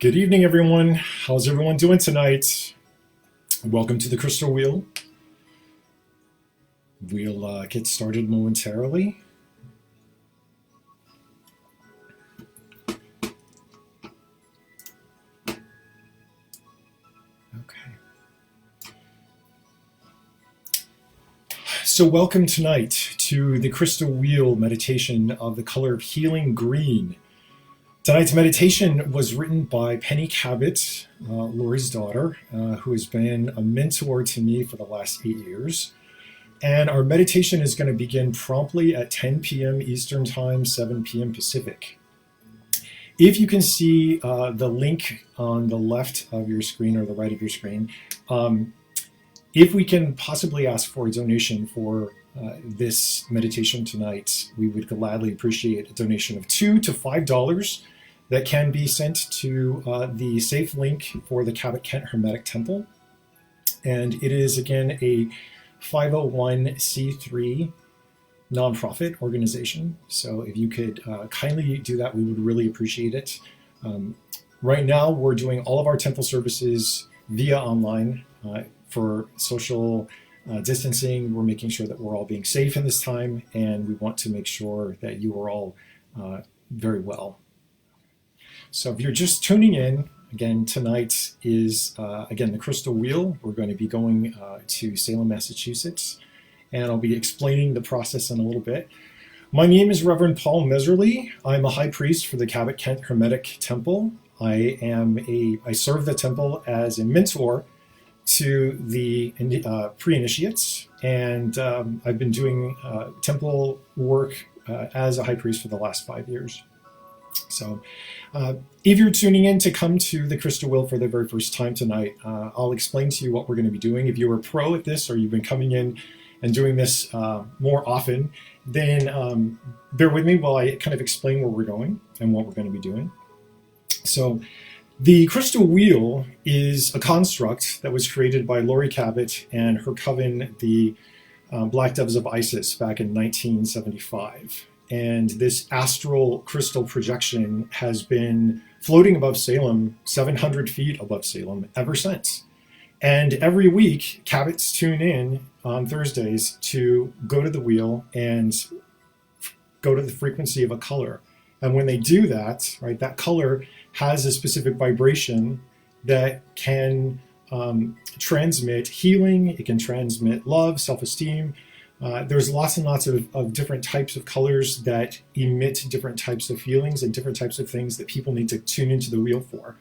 Good evening, everyone. How's everyone doing tonight? Welcome to the Crystal Wheel. We'll get started momentarily. Okay. So welcome tonight to the Crystal Wheel meditation of the color of healing green. Tonight's meditation was written by Penny Cabot, Lori's daughter, who has been a mentor to me for the last 8 years. And our meditation is going to begin promptly at 10 p.m. Eastern Time, 7 p.m. Pacific. If you can see the link on the left of your screen or the right of your screen, if we can possibly ask for a donation for this meditation tonight, we would gladly appreciate a donation of $2 to $5 that can be sent to the safe link for the Cabot Kent Hermetic Temple. And it is, again, a 501c3 nonprofit organization. So if you could kindly do that, we would really appreciate it. Right now, we're doing all of our temple services via online for social distancing. We're making sure that we're all being safe in this time, and we want to make sure that you are all very well. So if you're just tuning in, again, tonight is, again, the Crystal Wheel. We're going to be going to Salem, Massachusetts, and I'll be explaining the process in a little bit. My name is Reverend Paul Messerle. I'm a high priest for the Cabot Kent Hermetic Temple. I serve the temple as a mentor to the pre-initiates, and I've been doing temple work as a high priest for the last 5 years. So if you're tuning in to come to the Crystal Wheel for the very first time tonight, I'll explain to you what we're going to be doing. If you're a pro at this, or you've been coming in and doing this more often, then bear with me while I kind of explain where we're going and what we're going to be doing. So the Crystal Wheel is a construct that was created by Lori Cabot and her coven, the Black Doves of Isis, back in 1975. And this astral crystal projection has been floating above Salem, 700 feet above Salem, ever since. And every week, Cabots tune in on Thursdays to go to the wheel and go to the frequency of a color. And when they do that, right, that color has a specific vibration that can transmit healing, it can transmit love, self-esteem. There's lots and lots of different types of colors that emit different types of feelings and different types of things that people need to tune into the wheel for.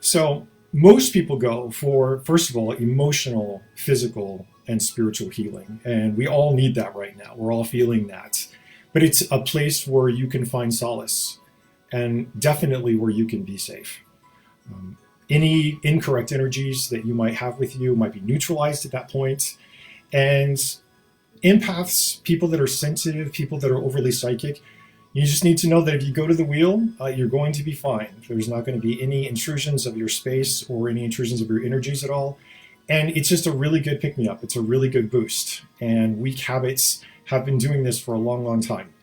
So most people go for, first of all, emotional, physical, and spiritual healing. And we all need that right now. We're all feeling that. But it's a place where you can find solace, and definitely where you can be safe. Any incorrect energies that you might have with you might be neutralized at that point. And empaths, people that are sensitive, people that are overly psychic, you just need to know that if you go to the wheel, you're going to be fine. There's not going to be any intrusions of your space or any intrusions of your energies at all. And it's just a really good pick-me-up. It's a really good boost. And we Cabots have been doing this for a long, long time.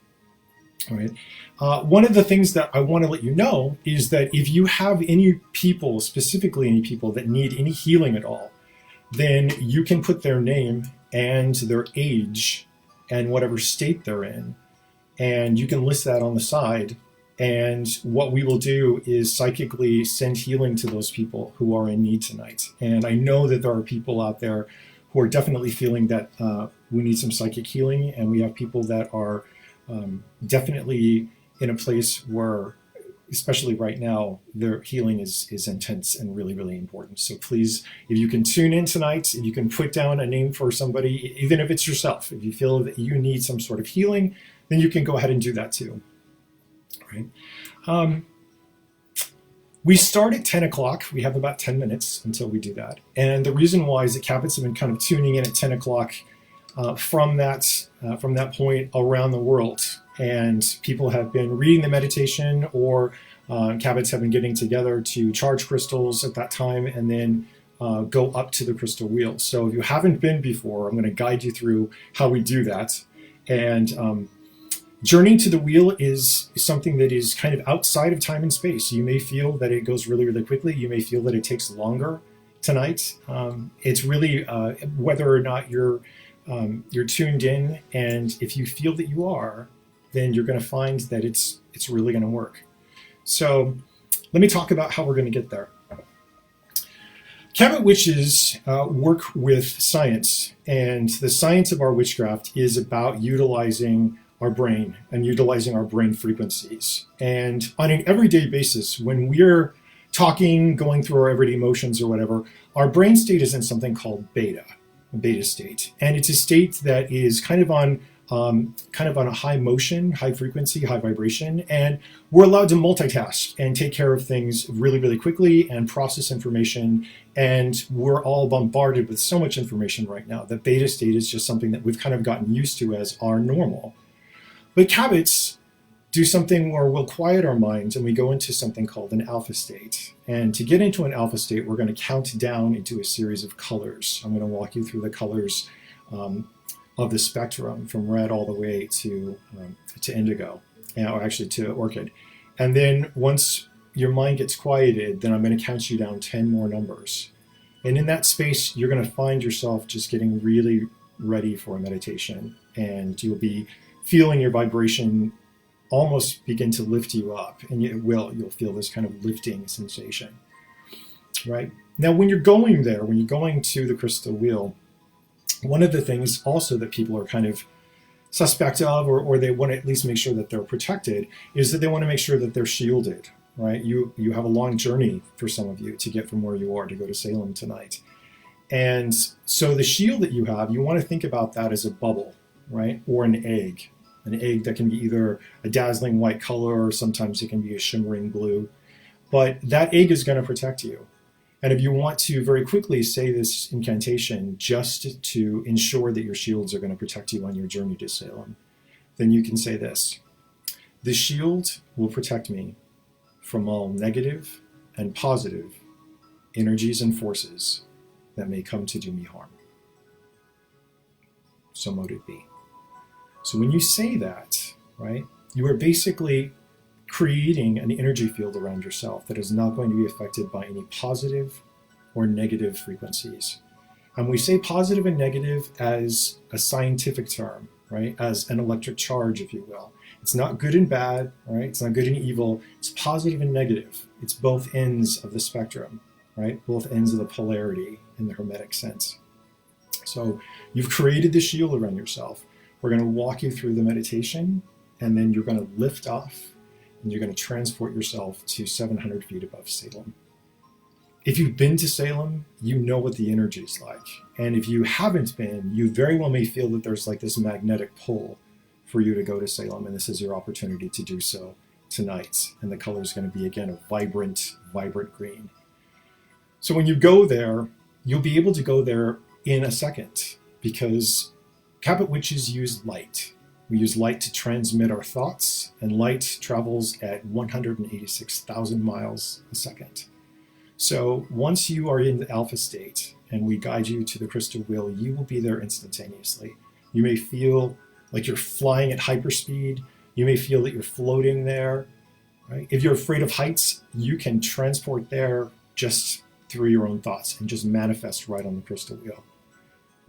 All right. One of the things that I want to let you know is that if you have any people, specifically any people that need any healing at all, then you can put their name and their age and whatever state they're in, and you can list that on the side. And what we will do is psychically send healing to those people who are in need tonight. And I know that there are people out there who are definitely feeling that we need some psychic healing, and we have people that are definitely in a place where, especially right now, their healing is intense and really, really important. So please, if you can tune in tonight, if you can put down a name for somebody, even if it's yourself, if you feel that you need some sort of healing, then you can go ahead and do that too. All right. We start at 10 o'clock. We have about 10 minutes until we do that. And the reason why is that Cabots have been kind of tuning in at 10 o'clock from that point around the world. And people have been reading the meditation, or Cabots have been getting together to charge crystals at that time and then go up to the crystal wheel. So if you haven't been before, I'm going to guide you through how we do that. And Journeying to the wheel is something that is kind of outside of time and space. You may feel that it goes really, really quickly. You may feel that it takes longer tonight. It's really whether or not you're tuned in, and if you feel that you are, then you're going to find that it's really going to work. So let me talk about how we're going to get there. Cabot witches work with science, and the science of our witchcraft is about utilizing our brain and utilizing our brain frequencies. And on an everyday basis, when we're talking, going through our everyday motions or whatever, our brain state is in something called beta state. And it's a state that is kind of on a high motion, high frequency, high vibration, and we're allowed to multitask and take care of things really, really quickly and process information. And we're all bombarded with so much information right now that beta state is just something that we've kind of gotten used to as our normal. But Cabots do something where we'll quiet our minds and we go into something called an alpha state. And to get into an alpha state, we're going to count down into a series of colors. I'm going to walk you through the colors of the spectrum from red all the way to indigo, or actually to orchid. And then once your mind gets quieted, then I'm going to count you down 10 more numbers. And in that space, you're going to find yourself just getting really ready for a meditation, and you'll be feeling your vibration almost begin to lift you up, and you'll feel this kind of lifting sensation, right? Now, when you're going there, when you're going to the crystal wheel, one of the things also that people are kind of suspect of, or they want to at least make sure that they're protected, is that they want to make sure that they're shielded, right? You have a long journey for some of you to get from where you are to go to Salem tonight. And so the shield that you have, you want to think about that as a bubble, right? Or an egg that can be either a dazzling white color, or sometimes it can be a shimmering blue. But that egg is going to protect you. And if you want to very quickly say this incantation just to ensure that your shields are going to protect you on your journey to Salem, then you can say this: the shield will protect me from all negative and positive energies and forces that may come to do me harm. So mote it be. So when you say that, right, you are basically creating an energy field around yourself that is not going to be affected by any positive or negative frequencies. And we say positive and negative as a scientific term, right, as an electric charge, if you will. It's not good and bad, right? It's not good and evil. It's positive and negative. It's both ends of the spectrum, right? Both ends of the polarity in the Hermetic sense. So you've created the shield around yourself. We're going to walk you through the meditation, and then you're going to lift off, and you're going to transport yourself to 700 feet above Salem. If you've been to Salem, you know what the energy is like. And if you haven't been, you very well may feel that there's like this magnetic pull for you to go to Salem, and this is your opportunity to do so tonight. And the color is going to be, again, a vibrant green. So when you go there, you'll be able to go there in a second, because Cabot witches use light. We use light to transmit our thoughts, and light travels at 186,000 miles a second. So once you are in the alpha state and we guide you to the crystal wheel, you will be there instantaneously. You may feel like you're flying at hyperspeed. You may feel that you're floating there, right? If you're afraid of heights, you can transport there just through your own thoughts and just manifest right on the crystal wheel.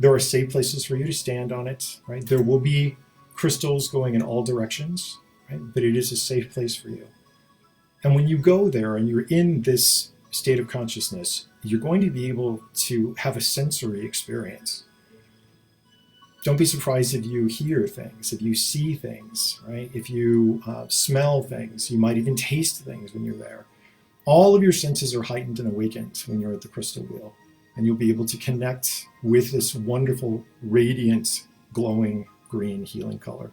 There are safe places for you to stand on it, right? There will be crystals going in all directions, right? But it is a safe place for you. And when you go there and you're in this state of consciousness, you're going to be able to have a sensory experience. Don't be surprised if you hear things, if you see things, right? If you smell things, you might even taste things when you're there. All of your senses are heightened and awakened when you're at the crystal wheel. And you'll be able to connect with this wonderful, radiant, glowing green healing color.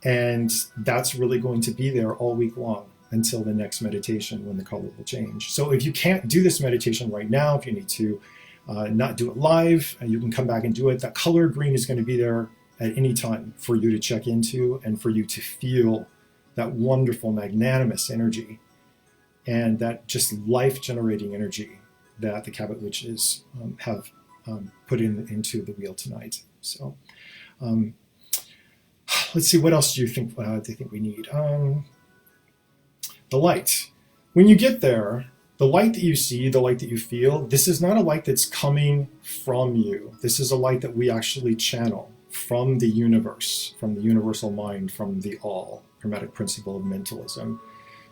And that's really going to be there all week long until the next meditation, when the color will change. So if you can't do this meditation right now, if you need to not do it live, you can come back and do it. That color green is going to be there at any time for you to check into and for you to feel that wonderful, magnanimous energy and that just life-generating energy that the Cabot witches have put into the wheel tonight. So let's see, what else do you think they think we need? The light. When you get there, the light that you see, the light that you feel, this is not a light that's coming from you. This is a light that we actually channel from the universe, from the universal mind, from the all, Hermetic principle of mentalism.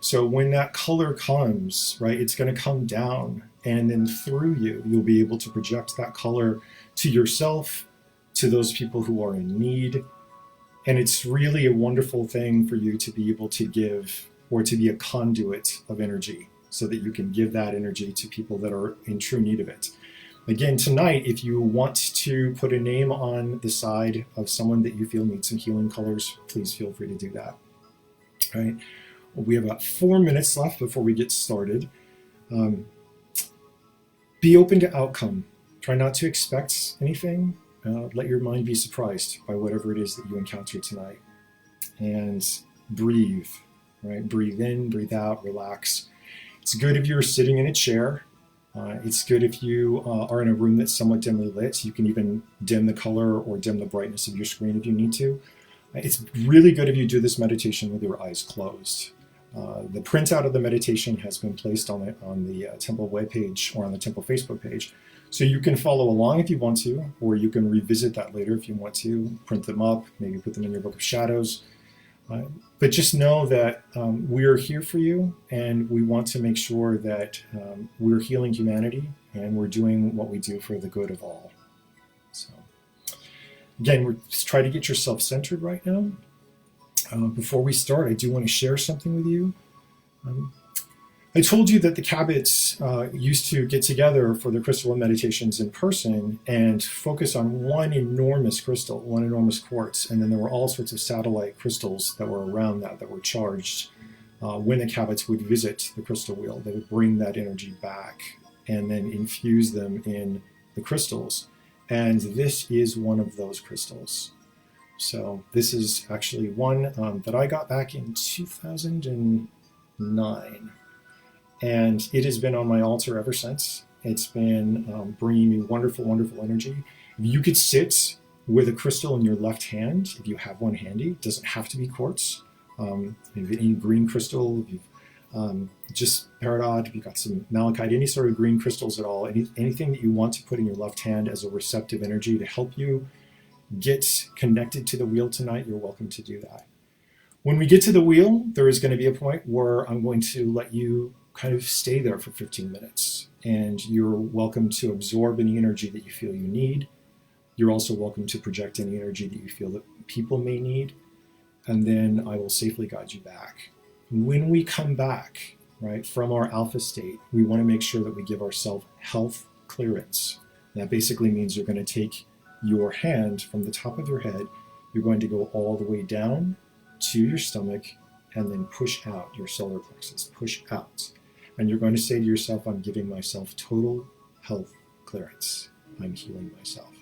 So when that color comes, right, it's going to come down, and then through you, you'll be able to project that color to yourself, to those people who are in need. And it's really a wonderful thing for you to be able to give, or to be a conduit of energy, so that you can give that energy to people that are in true need of it. Again, tonight, if you want to put a name on the side of someone that you feel needs some healing colors, please feel free to do that. All right. We have about 4 minutes left before we get started. Be open to outcome. Try not to expect anything. Let your mind be surprised by whatever it is that you encounter tonight. And breathe, right? Breathe in, breathe out, relax. It's good if you're sitting in a chair. It's good if you are in a room that's somewhat dimly lit. You can even dim the color or dim the brightness of your screen if you need to. It's really good if you do this meditation with your eyes closed. The printout of the meditation has been placed on the Temple webpage or on the Temple Facebook page. So you can follow along if you want to, or you can revisit that later if you want to, print them up, maybe put them in your book of shadows. But just know that we're here for you, and we want to make sure that we're healing humanity and we're doing what we do for the good of all. So again, we're just trying to get yourself centered right now. Before we start, I do want to share something with you. I told you that the Cabots used to get together for the crystal meditations in person and focus on one enormous crystal, one enormous quartz, and then there were all sorts of satellite crystals that were around that were charged. When the Cabots would visit the crystal wheel, they would bring that energy back and then infuse them in the crystals. And this is one of those crystals. So this is actually one that I got back in 2009. And it has been on my altar ever since. It's been bringing me wonderful, wonderful energy. If you could sit with a crystal in your left hand, if you have one handy, it doesn't have to be quartz. If any green crystal, if you've just peridot, if you've got some malachite, any sort of green crystals at all, anything that you want to put in your left hand as a receptive energy to help you get connected to the wheel tonight, you're welcome to do that. When we get to the wheel, there is going to be a point where I'm going to let you kind of stay there for 15 minutes, and you're welcome to absorb any energy that you feel you need. You're also welcome to project any energy that you feel that people may need, and then I will safely guide you back. When we come back, right, from our alpha state, we want to make sure that we give ourselves health clearance. And that basically means you're going to take your hand from the top of your head, you're going to go all the way down to your stomach, and then push out your solar plexus, push out. And you're going to say to yourself, I'm giving myself total health clearance. I'm healing myself.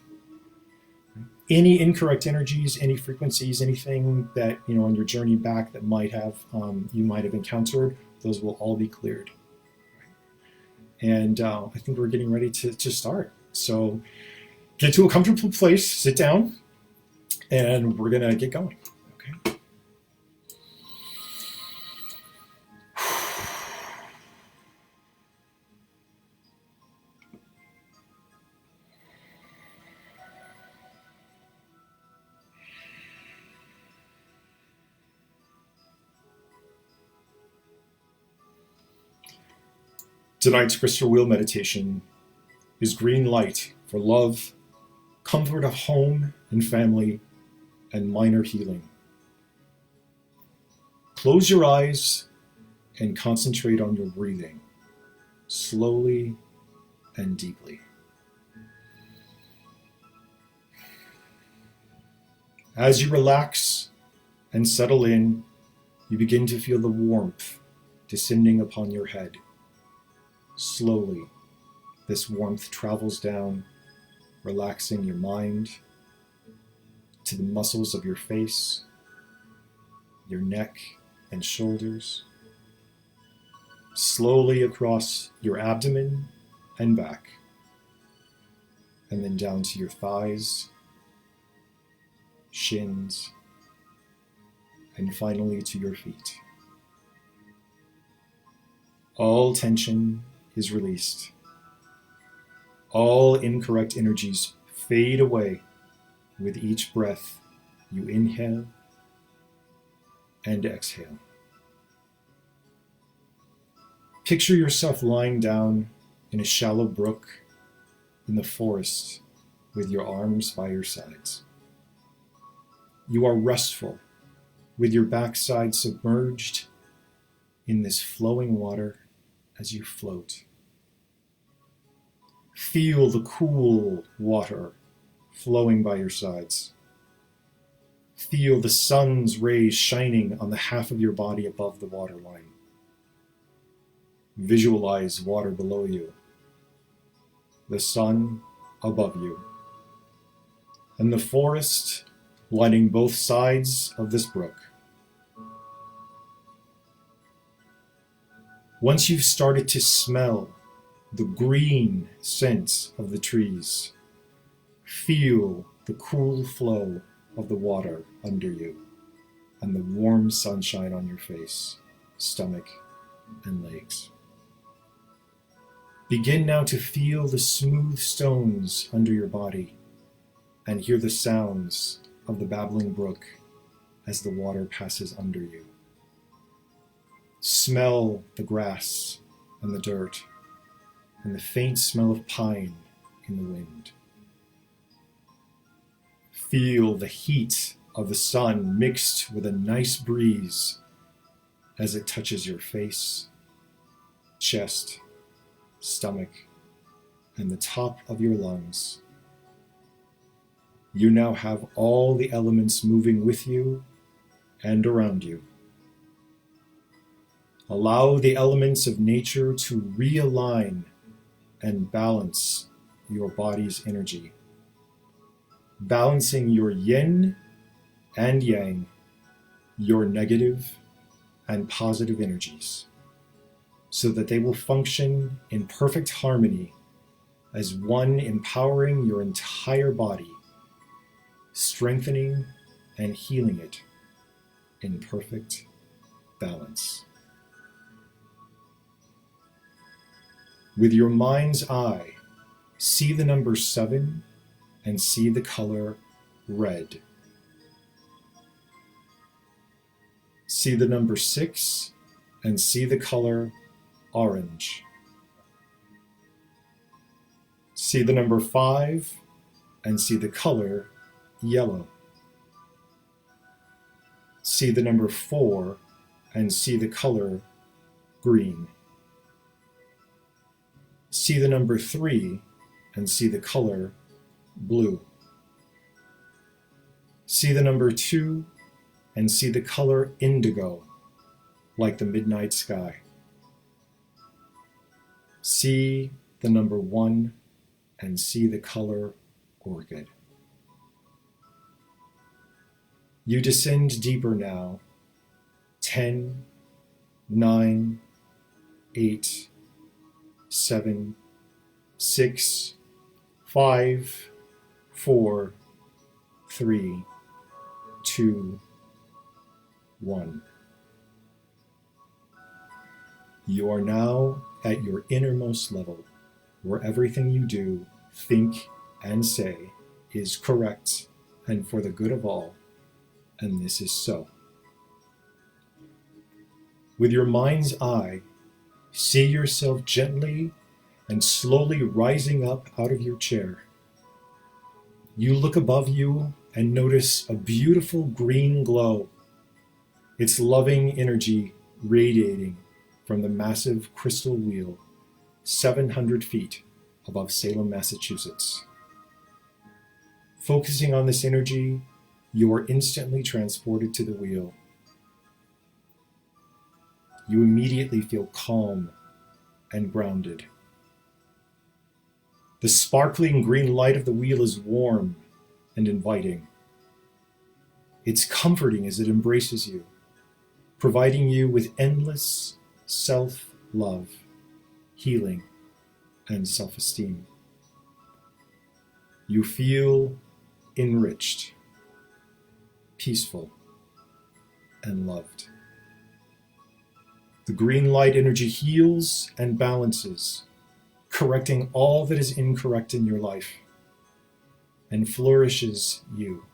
Any incorrect energies, any frequencies, anything that, on your journey back that you might have encountered, those will all be cleared. And I think we're getting ready to start. So get to a comfortable place, sit down, and we're going to get going. Okay. Tonight's crystal wheel meditation is green light for love, comfort of home and family, and minor healing. Close your eyes and concentrate on your breathing, slowly and deeply. As you relax and settle in, you begin to feel the warmth descending upon your head. Slowly, this warmth travels down, relaxing your mind to the muscles of your face, your neck and shoulders, slowly across your abdomen and back, and then down to your thighs, shins, and finally to your feet. All tension is released. All incorrect energies fade away with each breath you inhale and exhale. Picture yourself lying down in a shallow brook in the forest with your arms by your sides. You are restful with your backside submerged in this flowing water as you float. Feel the cool water flowing by your sides. Feel the sun's rays shining on the half of your body above the waterline. Visualize water below you, the sun above you, and the forest lining both sides of this brook. Once you've started to smell the green scent of the trees, feel the cool flow of the water under you and the warm sunshine on your face, stomach, and legs. Begin now to feel the smooth stones under your body and hear the sounds of the babbling brook as the water passes under you. Smell the grass and the dirt and the faint smell of pine in the wind. Feel the heat of the sun mixed with a nice breeze as it touches your face, chest, stomach, and the top of your lungs. You now have all the elements moving with you and around you. Allow the elements of nature to realign and balance your body's energy, balancing your yin and yang, your negative and positive energies, so that they will function in perfect harmony as one, empowering your entire body, strengthening and healing it in perfect balance. With your mind's eye, see the number 7 and see the color red. See the number 6 and see the color orange. See the number 5 and see the color yellow. See the number 4 and see the color green. See the number 3 and see the color blue. See the number 2 and see the color indigo, like the midnight sky. See the number 1 and see the color orchid. You descend deeper now. 10, 9, 8, 7, 6, 5, 4, 3, 2, 1. You are now at your innermost level, where everything you do, think, and say is correct and for the good of all, and this is so. With your mind's eye, see yourself gently and slowly rising up out of your chair. You look above you and notice a beautiful green glow, its loving energy radiating from the massive crystal wheel 700 feet above Salem, Massachusetts. Focusing on this energy, you are instantly transported to the wheel. You immediately feel calm and grounded. The sparkling green light of the wheel is warm and inviting. It's comforting as it embraces you, providing you with endless self-love, healing, and self-esteem. You feel enriched, peaceful, and loved. The green light energy heals and balances, correcting all that is incorrect in your life, and flourishes you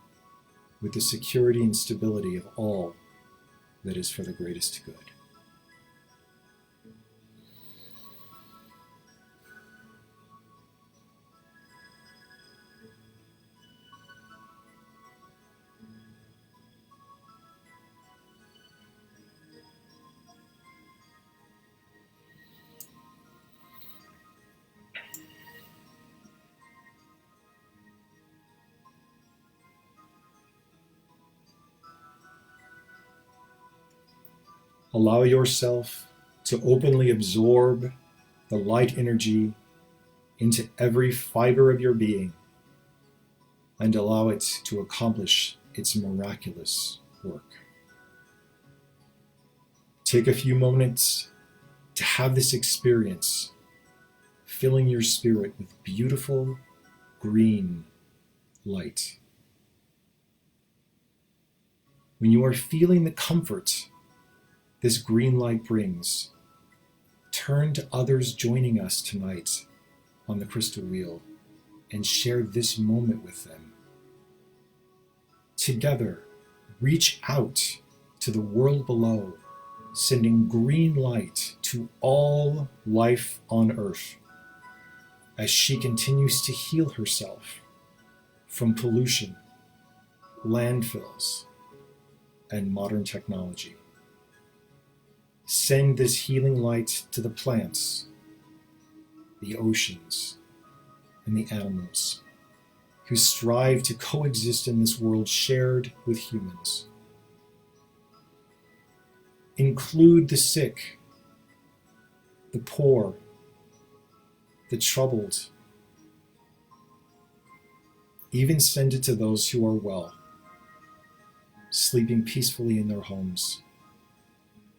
with the security and stability of all that is for the greatest good. Allow yourself to openly absorb the light energy into every fiber of your being and allow it to accomplish its miraculous work. Take a few moments to have this experience, filling your spirit with beautiful green light. When you are feeling the comfort this green light brings, turn to others joining us tonight on the crystal wheel and share this moment with them. Together, reach out to the world below, sending green light to all life on Earth as she continues to heal herself from pollution, landfills, and modern technology. Send this healing light to the plants, the oceans, and the animals who strive to coexist in this world shared with humans. Include the sick, the poor, the troubled. Even send it to those who are well, sleeping peacefully in their homes.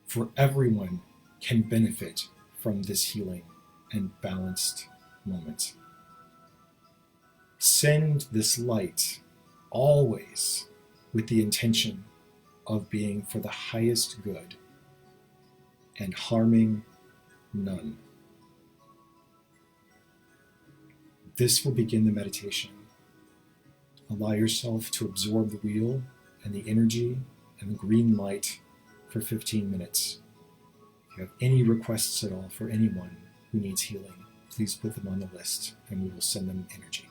For everyone can benefit from this healing and balanced moment. Send this light always with the intention of being for the highest good and harming none. This will begin the meditation. Allow yourself to absorb the wheel and the energy and the green light for 15 minutes. If you have any requests at all for anyone who needs healing, please put them on the list and we will send them energy.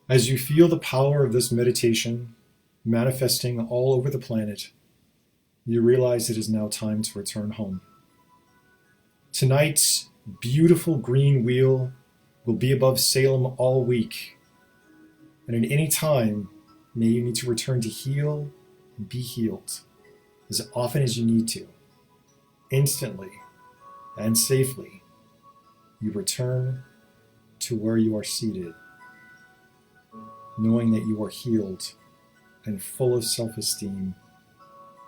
As you feel the power of this meditation manifesting all over the planet, you realize it is now time to return home. Tonight's beautiful green wheel will be above Salem all week, and at any time, may you need to return to heal and be healed as often as you need to. Instantly and safely, you return to where you are seated, knowing that you are healed and full of self-esteem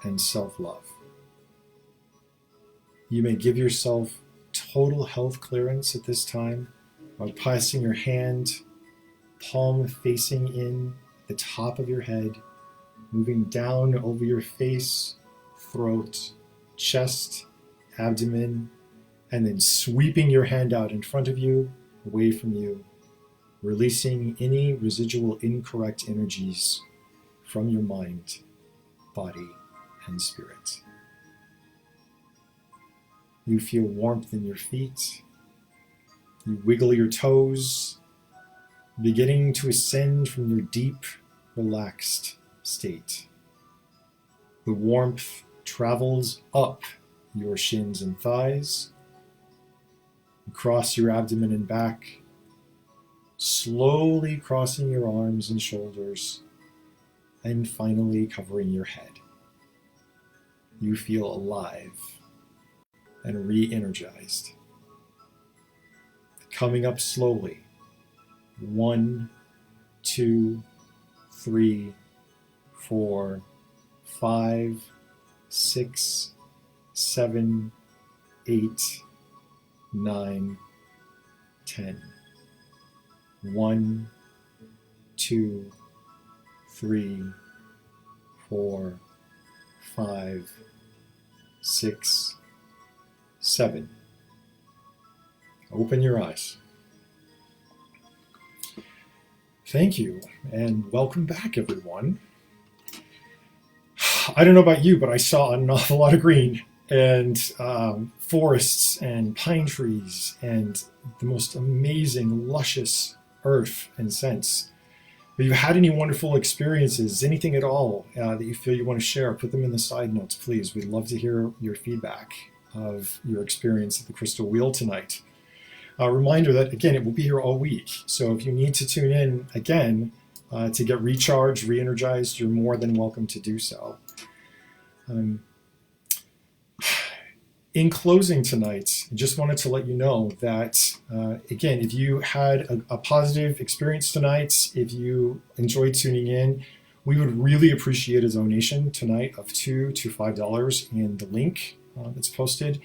and self-love. You may give yourself total health clearance at this time by passing your hand, palm facing in the top of your head, moving down over your face, throat, chest, abdomen, and then sweeping your hand out in front of you, away from you, releasing any residual incorrect energies from your mind, body, and spirit. You feel warmth in your feet. You wiggle your toes, beginning to ascend from your deep, relaxed state. The warmth travels up your shins and thighs, across your abdomen and back, slowly crossing your arms and shoulders, and finally covering your head. You feel alive and re-energized. Coming up slowly. 1, 2, 3, 4, 5, 6, 7, 8, 9, 10. 1, 2, 3, 4, 5, 6, 7. Open your eyes. Thank you, and welcome back, everyone. I don't know about you, but I saw an awful lot of green and forests and pine trees and the most amazing, luscious earth and scents. If you've had any wonderful experiences, anything at all that you feel you want to share, put them in the side notes, please. We'd love to hear your feedback of your experience at the Crystal Wheel tonight. A reminder that, again, it will be here all week. So if you need to tune in again to get recharged, re-energized, you're more than welcome to do so. In closing tonight, I just wanted to let you know that, again, if you had a positive experience tonight, if you enjoyed tuning in, we would really appreciate a donation tonight of $2 to $5 in the link that's posted.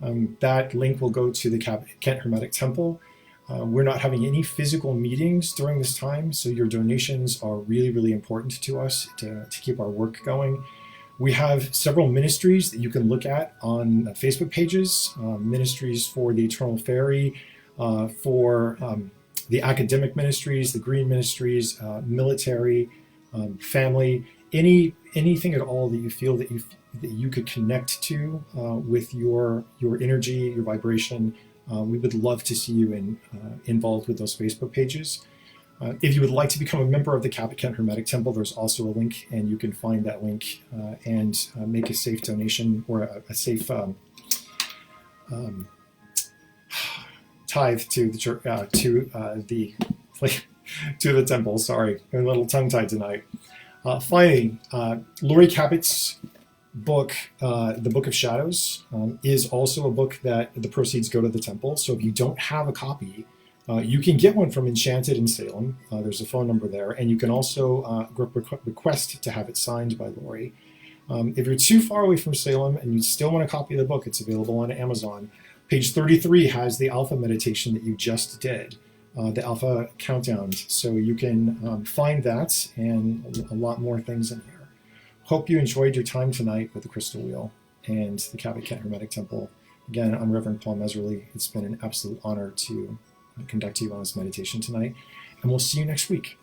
That link will go to the Kent Hermetic Temple. We're not having any physical meetings during this time, so your donations are really, really important to us to keep our work going. We have several ministries that you can look at on Facebook pages, ministries for the Eternal Fairy, for the academic ministries, the green ministries, military, family, anything at all that you feel that you could connect to with your energy, your vibration. We would love to see you involved with those Facebook pages. If you would like to become a member of the Cabot Kent Hermetic Temple, there's also a link, and you can find that link and make a safe donation or a safe tithe to the church, to the temple. Sorry, I'm a little tongue-tied tonight. Finally, Laurie Cabot's book, The Book of Shadows, is also a book that the proceeds go to the temple. So if you don't have a copy, you can get one from Enchanted in Salem. There's a phone number there, and you can also request to have it signed by Laurie. If you're too far away from Salem and you still want a copy of the book, it's available on Amazon. Page 33 has the Alpha meditation that you just did, the Alpha countdown. So you can find that and a lot more things in here. Hope you enjoyed your time tonight with the Crystal Wheel and the Cabot Kent Hermetic Temple. Again, I'm Reverend Paul Messerle. It's been an absolute honor to conduct you on this meditation tonight, and we'll see you next week.